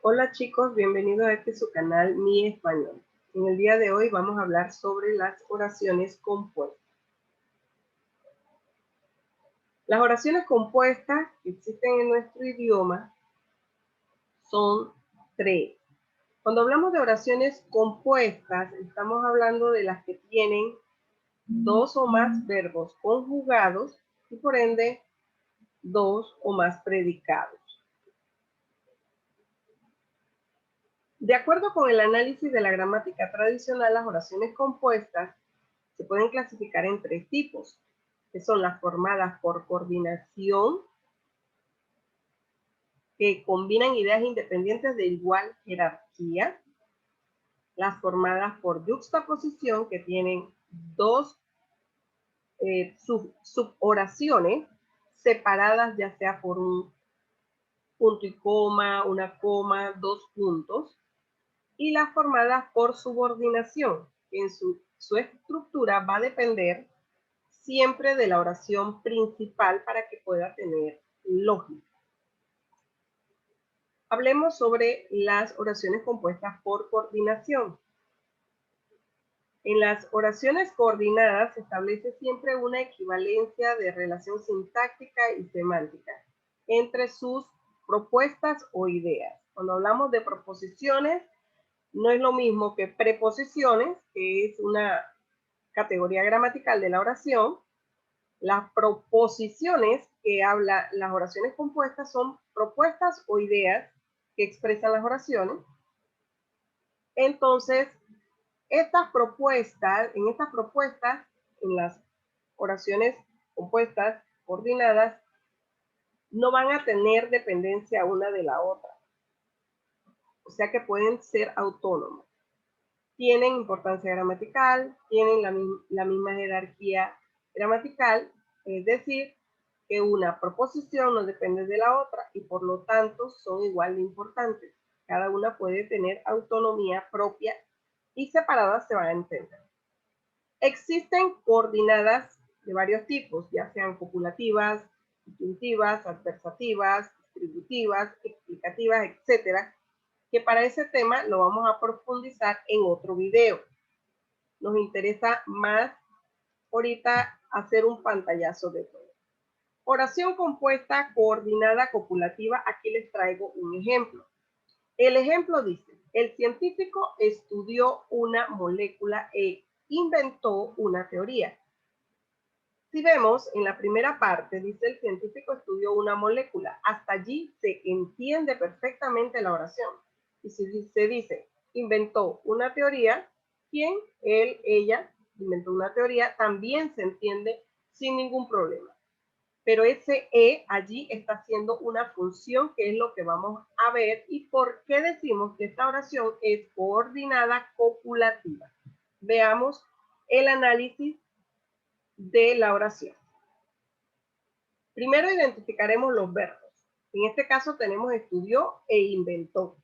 Hola chicos, bienvenidos a su canal Mi Español. En el día de hoy vamos a hablar sobre las oraciones compuestas. Las oraciones compuestas que existen en nuestro idioma son tres. Cuando hablamos de oraciones compuestas, estamos hablando de las que tienen dos o más verbos conjugados y por ende dos o más predicados. De acuerdo con el análisis de la gramática tradicional, las oraciones compuestas se pueden clasificar en tres tipos, que son las formadas por coordinación, que combinan ideas independientes de igual jerarquía, las formadas por yuxtaposición, que tienen dos suboraciones separadas ya sea por un punto y coma, una coma, dos puntos, y las formadas por subordinación, que en su estructura va a depender siempre de la oración principal para que pueda tener lógica. Hablemos sobre las oraciones compuestas por coordinación. En las oraciones coordinadas se establece siempre una equivalencia de relación sintáctica y semántica entre sus propuestas o ideas. Cuando hablamos de proposiciones, no es lo mismo que preposiciones, que es una categoría gramatical de la oración. Las proposiciones que habla las oraciones compuestas son propuestas o ideas que expresan las oraciones. Entonces, en estas propuestas, en las oraciones compuestas, coordinadas, no van a tener dependencia una de la otra. O sea que pueden ser autónomas. Tienen importancia gramatical, tienen la misma jerarquía gramatical, es decir, que una proposición no depende de la otra y por lo tanto son igual de importantes. Cada una puede tener autonomía propia y separadas se van a entender. Existen coordinadas de varios tipos, ya sean copulativas, disjuntivas, adversativas, distributivas, explicativas, etcétera, que para ese tema lo vamos a profundizar en otro video. Nos interesa más ahorita hacer un pantallazo de todo. Oración compuesta, coordinada, copulativa. Aquí les traigo un ejemplo. El ejemplo dice, el científico estudió una molécula e inventó una teoría. Si vemos en la primera parte, dice el científico estudió una molécula. Hasta allí se entiende perfectamente la oración. Y si se dice, inventó una teoría, ¿quién? Él, ella, inventó una teoría, también se entiende sin ningún problema. Pero ese allí está haciendo una función que es lo que vamos a ver y por qué decimos que esta oración es coordinada copulativa. Veamos el análisis de la oración. Primero identificaremos los verbos. En este caso tenemos estudió e inventó.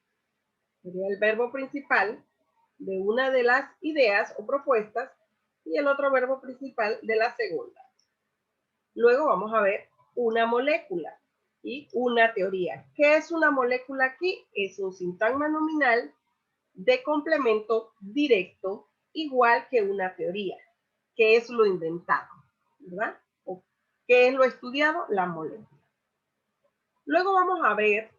Sería el verbo principal de una de las ideas o propuestas y el otro verbo principal de la segunda. Luego vamos a ver una molécula y una teoría. ¿Qué es una molécula aquí? Es un sintagma nominal de complemento directo igual que una teoría, que es lo inventado, ¿verdad? ¿O qué es lo estudiado? La molécula. Luego vamos a ver,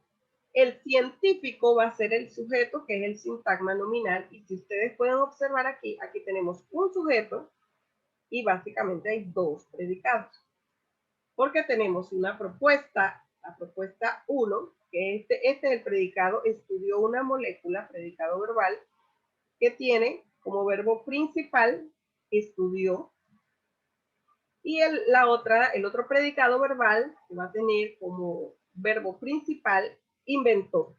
el científico va a ser el sujeto, que es el sintagma nominal, y si ustedes pueden observar aquí tenemos un sujeto y básicamente hay dos predicados. Porque tenemos una propuesta, la propuesta 1, que este es el predicado, estudió una molécula, predicado verbal, que tiene como verbo principal, estudió, y el otro predicado verbal que va a tener como verbo principal, inventó.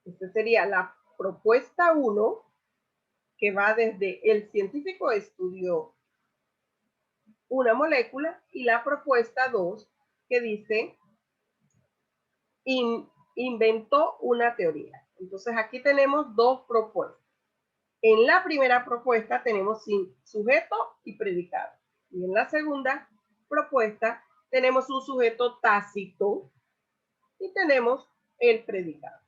Esta sería la propuesta 1, que va desde el científico estudió una molécula, y la propuesta 2, que dice inventó una teoría. Entonces aquí tenemos dos propuestas. En la primera propuesta tenemos sujeto y predicado. Y en la segunda propuesta tenemos un sujeto tácito y tenemos el predicado.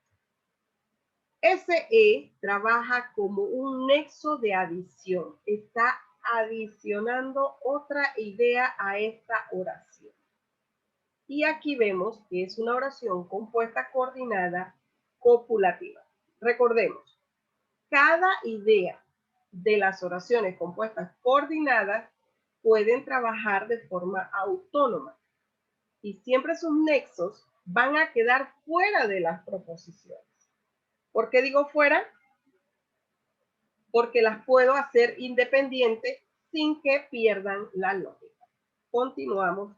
SE trabaja como un nexo de adición. Está adicionando otra idea a esta oración. Y aquí vemos que es una oración compuesta coordinada copulativa. Recordemos, cada idea de las oraciones compuestas coordinadas pueden trabajar de forma autónoma y siempre sus nexos van a quedar fuera de las proposiciones. ¿Por qué digo fuera? Porque las puedo hacer independientes sin que pierdan la lógica. Continuamos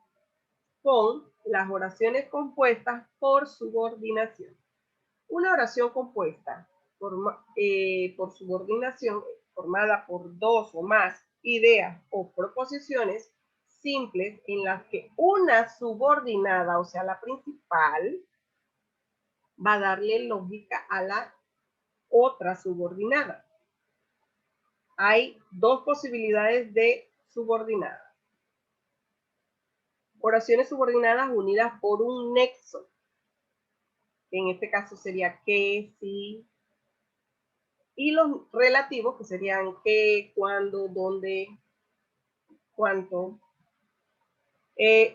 con las oraciones compuestas por subordinación. Una oración compuesta por subordinación formada por dos o más ideas o proposiciones simples en las que una subordinada, o sea, la principal, va a darle lógica a la otra subordinada. Hay dos posibilidades de subordinadas. Oraciones subordinadas unidas por un nexo. En este caso sería que, si. Y los relativos, que serían qué, cuándo, dónde, cuánto.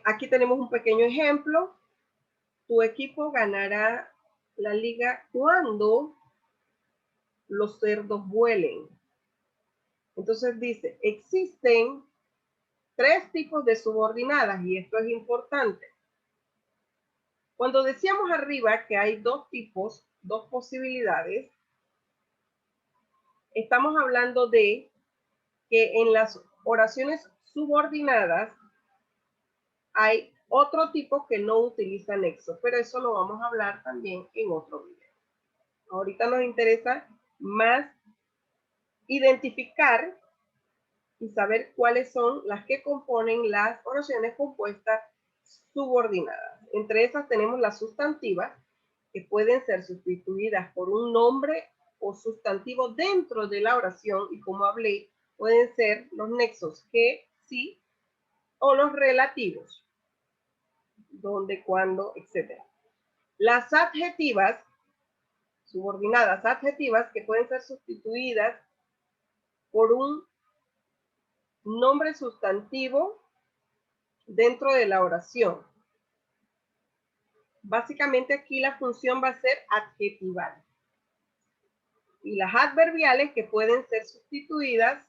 Aquí tenemos un pequeño ejemplo. Tu equipo ganará la liga cuando los cerdos vuelen. Entonces dice, existen 3 tipos de subordinadas y esto es importante. Cuando decíamos arriba que hay 2 tipos, 2 posibilidades, estamos hablando de que en las oraciones subordinadas hay otro tipo que no utiliza nexo, pero eso lo vamos a hablar también en otro video. Ahorita nos interesa más identificar y saber cuáles son las que componen las oraciones compuestas subordinadas. Entre esas tenemos las sustantivas, que pueden ser sustituidas por un nombre o sustantivo dentro de la oración, y como hablé, pueden ser los nexos que, sí, o los relativos, dónde, cuándo, etc. Las adjetivas, subordinadas adjetivas, que pueden ser sustituidas por un nombre sustantivo dentro de la oración. Básicamente aquí la función va a ser adjetival. Y las adverbiales, que pueden ser sustituidas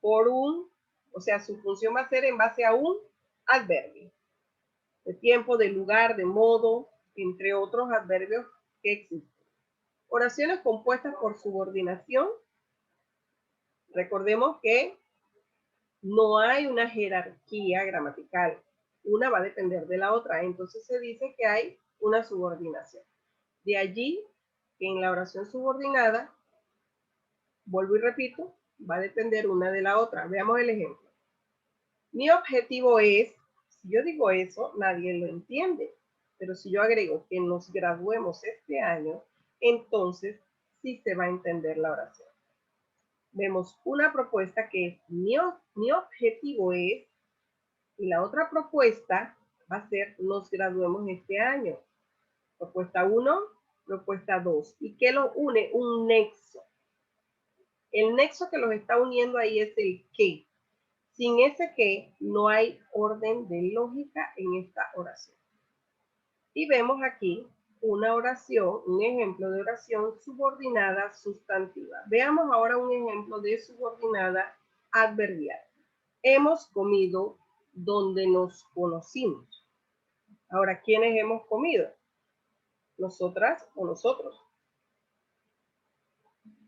por un, o sea, su función va a ser en base a un adverbio. De tiempo, de lugar, de modo, entre otros adverbios que existen. Oraciones compuestas por subordinación. Recordemos que no hay una jerarquía gramatical. Una va a depender de la otra. Entonces se dice que hay una subordinación. De allí que en la oración subordinada, vuelvo y repito, va a depender una de la otra. Veamos el ejemplo. Mi objetivo es, si yo digo eso, nadie lo entiende. Pero si yo agrego que nos graduemos este año, entonces sí se va a entender la oración. Vemos una propuesta que es mi objetivo es, y la otra propuesta va a ser nos graduemos este año. Propuesta 1, propuesta 2. ¿Y qué lo une? Un nexo. El nexo que los está uniendo ahí es el qué. Sin ese qué no hay orden de lógica en esta oración. Y vemos aquí una oración, un ejemplo de oración subordinada sustantiva. Veamos ahora un ejemplo de subordinada adverbial. Hemos comido donde nos conocimos. Ahora, ¿quiénes hemos comido? ¿Nosotras o nosotros?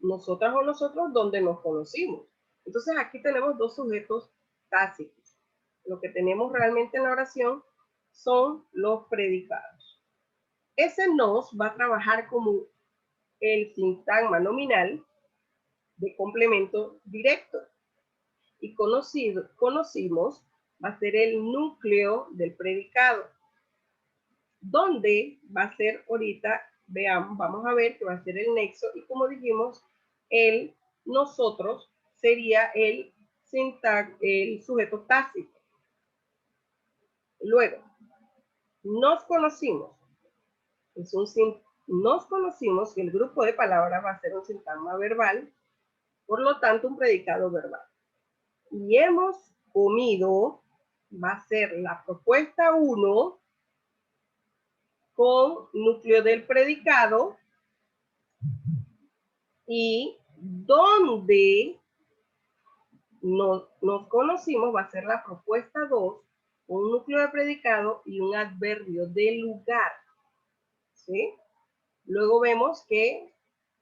Nosotras o nosotros donde nos conocimos. Entonces aquí tenemos dos sujetos tácitos. Lo que tenemos realmente en la oración son los predicados. Ese nos va a trabajar como el sintagma nominal de complemento directo. Y conocimos va a ser el núcleo del predicado. Donde va a ser ahorita, veamos, vamos a ver que va a ser el nexo. Y como dijimos, el nosotros sería el sujeto tácito. Luego, nos conocimos. Es un nos conocimos que el grupo de palabras va a ser un sintagma verbal, por lo tanto un predicado verbal. Y hemos comido va a ser la propuesta 1 con núcleo del predicado y donde nos conocimos va a ser la propuesta 2 con un núcleo de predicado y un adverbio de lugar. ¿Sí? Luego vemos que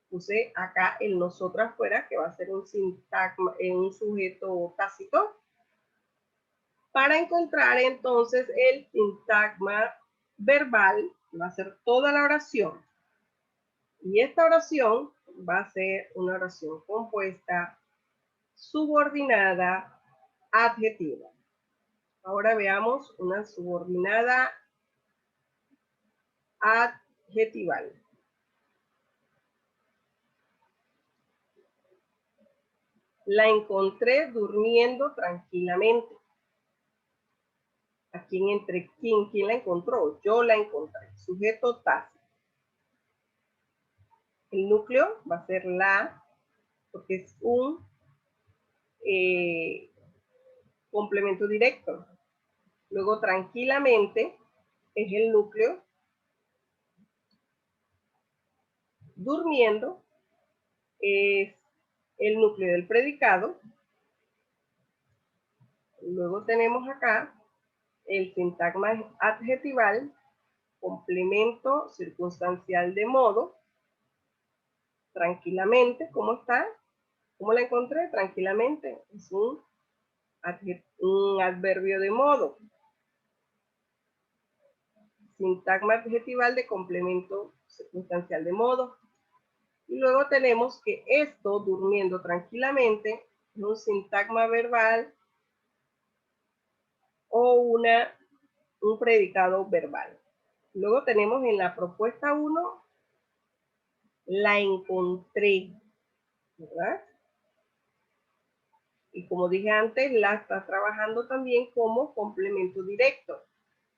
puse acá el nosotros afuera, que va a ser un sintagma, un sujeto tácito, para encontrar entonces el sintagma verbal, va a ser toda la oración. Y esta oración va a ser una oración compuesta, subordinada, adjetiva. Ahora veamos una subordinada adjetival. La encontré durmiendo tranquilamente. ¿A quién entre quién? ¿Quién la encontró? Yo la encontré. Sujeto tácito. El núcleo va a ser la, porque es un complemento directo. Luego tranquilamente es el núcleo. Durmiendo es el núcleo del predicado. Luego tenemos acá el sintagma adjetival, complemento circunstancial de modo. Tranquilamente, ¿cómo está? ¿Cómo la encontré? Tranquilamente. Es un adverbio de modo. Sintagma adjetival de complemento circunstancial de modo. Y luego tenemos que esto, durmiendo tranquilamente, es un sintagma verbal o un predicado verbal. Luego tenemos en la propuesta 1, la encontré, ¿verdad? Y como dije antes, la está trabajando también como complemento directo.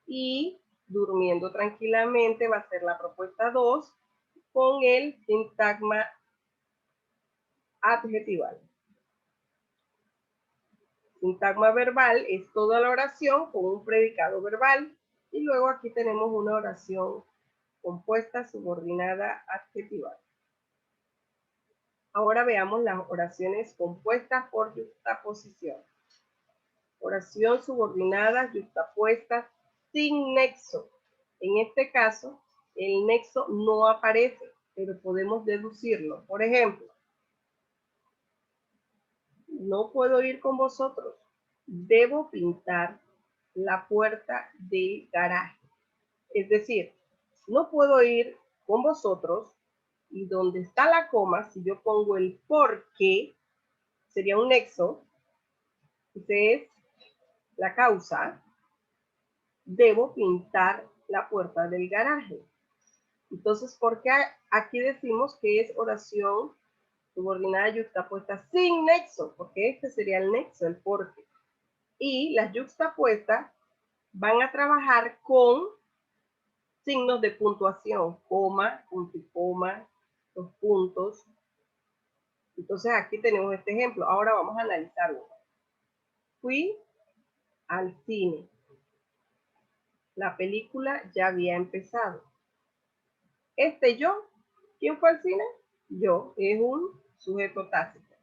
Y durmiendo tranquilamente va a ser la propuesta 2 con el sintagma adjetival. Sintagma verbal es toda la oración con un predicado verbal. Y luego aquí tenemos una oración compuesta, subordinada, adjetival. Ahora veamos las oraciones compuestas por yuxtaposición. Oración subordinada, yuxtapuesta, sin nexo. En este caso, el nexo no aparece, pero podemos deducirlo. Por ejemplo, no puedo ir con vosotros. Debo pintar la puerta del garaje. Es decir, no puedo ir con vosotros y donde está la coma, si yo pongo el por qué, sería un nexo. Ese es la causa. Debo pintar la puerta del garaje. Entonces, ¿por qué aquí decimos que es oración subordinada yuxtapuesta sin nexo? Porque este sería el nexo, el por qué. Y las yuxtapuestas van a trabajar con signos de puntuación, coma, punto y coma, los puntos. Entonces aquí tenemos este ejemplo. Ahora vamos a analizarlo. Fui al cine. La película ya había empezado. Yo, ¿quién fue al cine? Yo, es un sujeto tácito.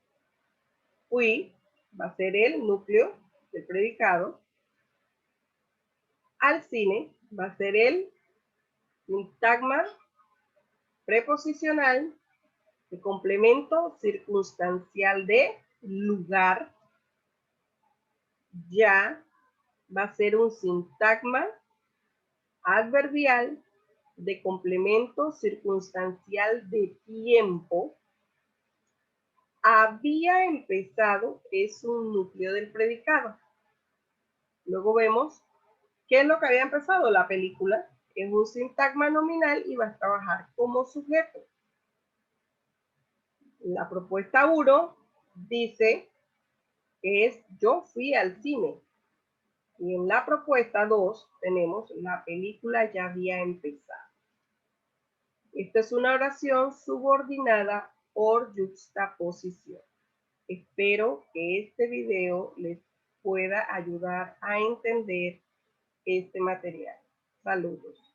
Fui, va a ser el núcleo del predicado. Al cine, va a ser el sintagma preposicional de complemento circunstancial de lugar. Ya va a ser un sintagma adverbial de complemento circunstancial de tiempo. Había empezado es un núcleo del predicado. Luego vemos qué es lo que había empezado. La película es un sintagma nominal y va a trabajar como sujeto. La propuesta 1 dice que es yo fui al cine. Y en la propuesta 2 tenemos la película ya había empezado. Esta es una oración subordinada por yuxtaposición. Espero que este video les pueda ayudar a entender este material. Saludos.